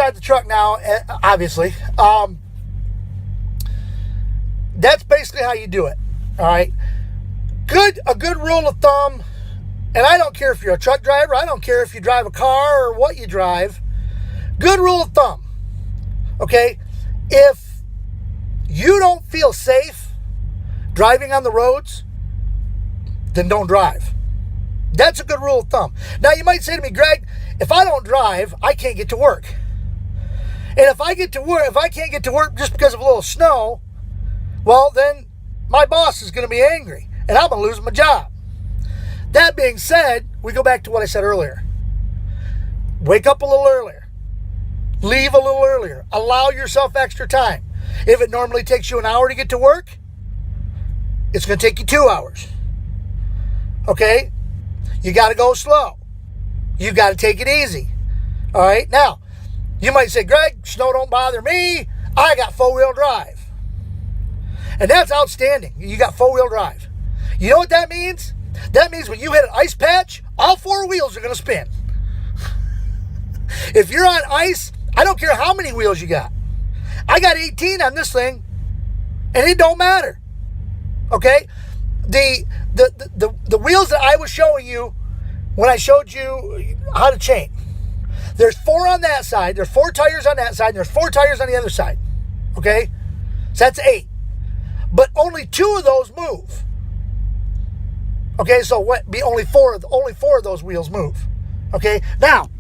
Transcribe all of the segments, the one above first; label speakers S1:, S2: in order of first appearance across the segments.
S1: inside the truck now, obviously. That's basically how you do it. All right. A good rule of thumb, and I don't care if you're a truck driver, I don't care if you drive a car or what you drive. Good rule of thumb. Okay. If you don't feel safe driving on the roads, then don't drive. That's a good rule of thumb. Now you might say to me, Greg, if I don't drive, I can't get to work. And if I can't get to work just because of a little snow, well, then my boss is going to be angry and I'm going to lose my job. That being said, we go back to what I said earlier. Wake up a little earlier. Leave a little earlier. Allow yourself extra time. If it normally takes you an hour to get to work, it's going to take you 2 hours. Okay? You got to go slow. You got to take it easy. All right? Now, you might say, Greg, snow don't bother me. I got four-wheel drive. And that's outstanding. You got four-wheel drive. You know what that means? That means when you hit an ice patch, all four wheels are going to spin. If you're on ice, I don't care how many wheels you got. I got 18 on this thing, and it don't matter. Okay? The wheels that I was showing you when I showed you how to chain, there's 4 on that side, there's 4 tires on that side, and there's 4 tires on the other side. Okay? So that's 8. But only 2 of those move. Okay, so what? Be only 4 of those wheels move. Okay? Now,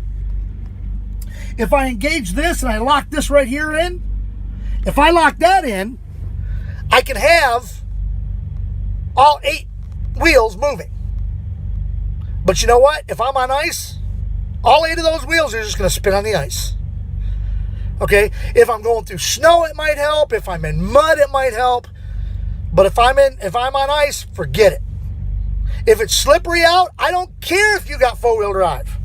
S1: if I engage this and I lock this right here in, if I lock that in, I can have all 8 wheels moving. But you know what? If I'm on ice, all 8 of those wheels are just going to spin on the ice. Okay? If I'm going through snow, it might help. If I'm in mud, it might help. But if I'm on ice, forget it. If it's slippery out, I don't care if you got four-wheel drive.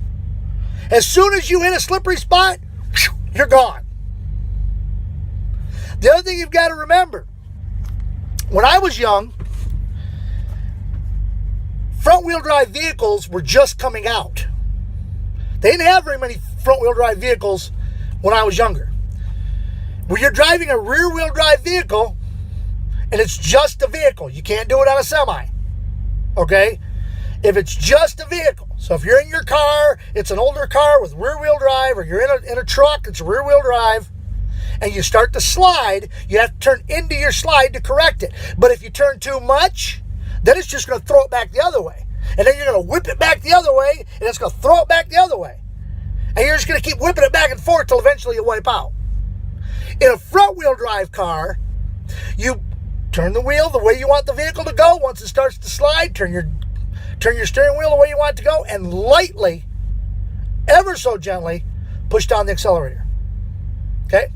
S1: As soon as you hit a slippery spot, you're gone. The other thing you've got to remember, when I was young, front-wheel drive vehicles were just coming out. They didn't have very many front-wheel drive vehicles when I was younger. When you're driving a rear-wheel drive vehicle, and it's just a vehicle, you can't do it on a semi. Okay? If it's just a vehicle, so if you're in your car, it's an older car with rear-wheel drive, or you're in a truck, it's rear-wheel drive, and you start to slide, you have to turn into your slide to correct it. But if you turn too much, then it's just going to throw it back the other way. And then you're going to whip it back the other way, and it's going to throw it back the other way. And you're just going to keep whipping it back and forth till eventually you wipe out. In a front-wheel drive car, you turn the wheel the way you want the vehicle to go. Once it starts to slide, turn your steering wheel the way you want it to go, and lightly, ever so gently, push down the accelerator. Okay?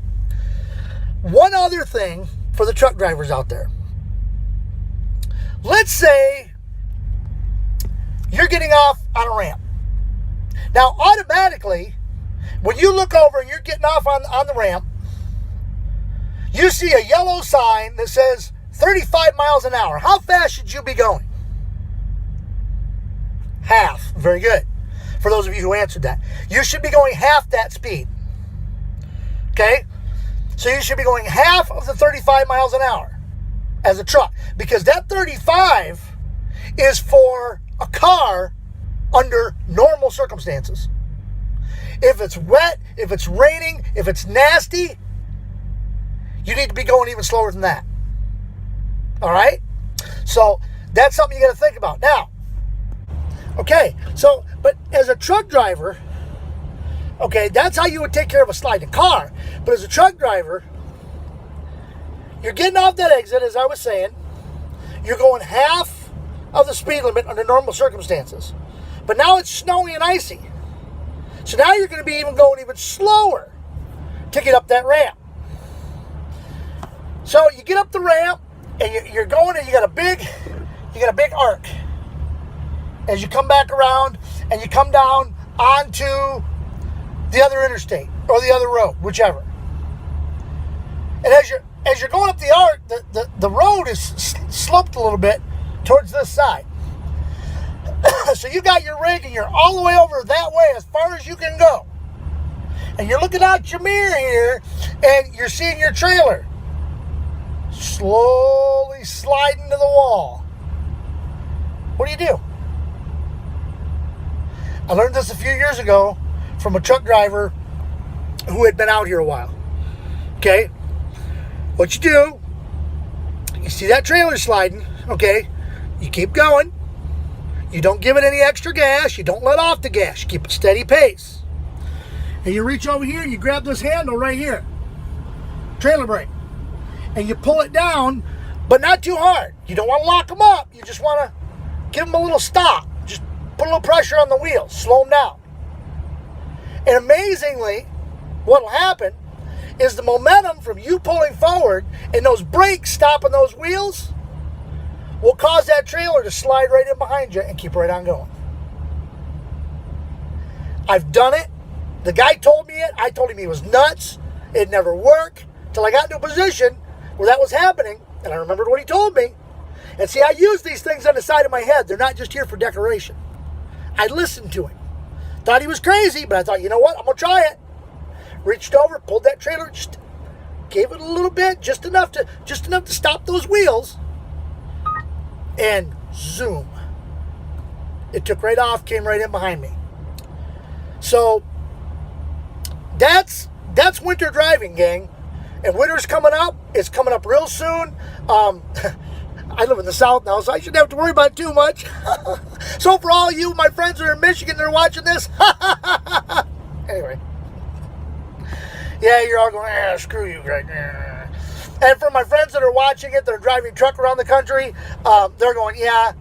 S1: One other thing for the truck drivers out there. Let's say you're getting off on a ramp. Now, automatically, when you look over and you're getting off on the ramp, you see a yellow sign that says 35 miles an hour. How fast should you be going? Half. Very good. For those of you who answered that. You should be going half that speed. Okay? So you should be going half of the 35 miles an hour as a truck. Because that 35 is for a car under normal circumstances. If it's wet, if it's raining, if it's nasty, you need to be going even slower than that. All right? So that's something you got to think about. Now, okay, so, but as a truck driver, okay, that's how you would take care of a sliding car. But as a truck driver, you're getting off that exit, as I was saying. You're going half of the speed limit under normal circumstances. But now it's snowy and icy. So now you're going to be going even slower to get up that ramp. So you get up the ramp, and you're going, and you got a big arc. As you come back around, and you come down onto the other interstate or the other road, whichever. And as you're going up the arc, the road is sloped a little bit towards this side. So you got your rig, and you're all the way over that way as far as you can go. and you're looking out your mirror here, and you're seeing your trailer slowly sliding to the wall. What do? I learned this a few years ago from a truck driver who had been out here a while. Okay? What you do, you see that trailer sliding, okay? You keep going. You don't give it any extra gas. You don't let off the gas. You keep a steady pace. And you reach over here and you grab this handle right here. Trailer brake. And you pull it down, but not too hard. You don't want to lock them up. You just want to give them a little stop. Just put a little pressure on the wheels. Slow them down. And amazingly, what will happen is the momentum from you pulling forward and those brakes stopping those wheels will cause that trailer to slide right in behind you and keep right on going. I've done it. The guy told me it. I told him he was nuts. It never worked until I got into a position where that was happening, and I remembered what he told me. And see, I use these things on the side of my head. They're not just here for decoration. I listened to him. Thought he was crazy, but I thought, you know what? I'm going to try it. Reached over, pulled that trailer, just gave it a little bit, just enough to stop those wheels. And zoom. It took right off, came right in behind me. So that's winter driving, gang. And winter's coming up. It's coming up real soon. I live in the South now, so I shouldn't have to worry about it too much. So for all you, my friends that are in Michigan that are watching this, anyway. Yeah, you're all going, screw you, Greg. And for my friends that are watching it, that are driving truck around the country, they're going, yeah,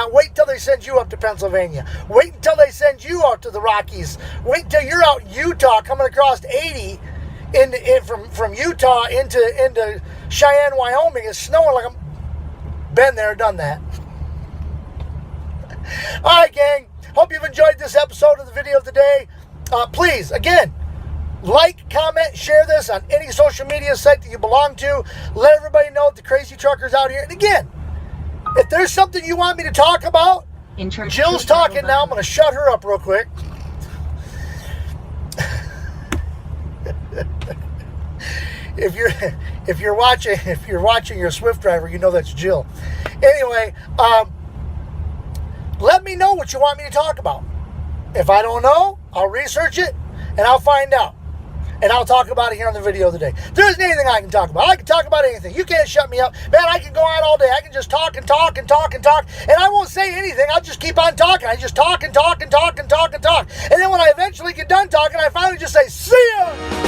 S1: wait until they send you up to Pennsylvania. Wait until they send you out to the Rockies. Wait until you're out in Utah coming across 80 from Utah into Cheyenne, Wyoming. It's snowing like I'm been there, done that. All right, gang. Hope you've enjoyed this episode of the video of the day. Please, again, like, comment, share this on any social media site that you belong to. Let everybody know the crazy truckers out here. And again, if there's something you want me to talk about, Jill's talking now. I'm going to shut her up real quick. If you're watching your Swift driver, you know that's Jill. Anyway, let me know what you want me to talk about. If I don't know, I'll research it and I'll find out. And I'll talk about it here on the video of the day. There isn't anything I can talk about. I can talk about anything. You can't shut me up. Man, I can go on all day. I can just talk and talk and talk and talk. And I won't say anything. I'll just keep on talking. I just talk and talk and talk and talk and talk. And then when I eventually get done talking, I finally just say, see ya!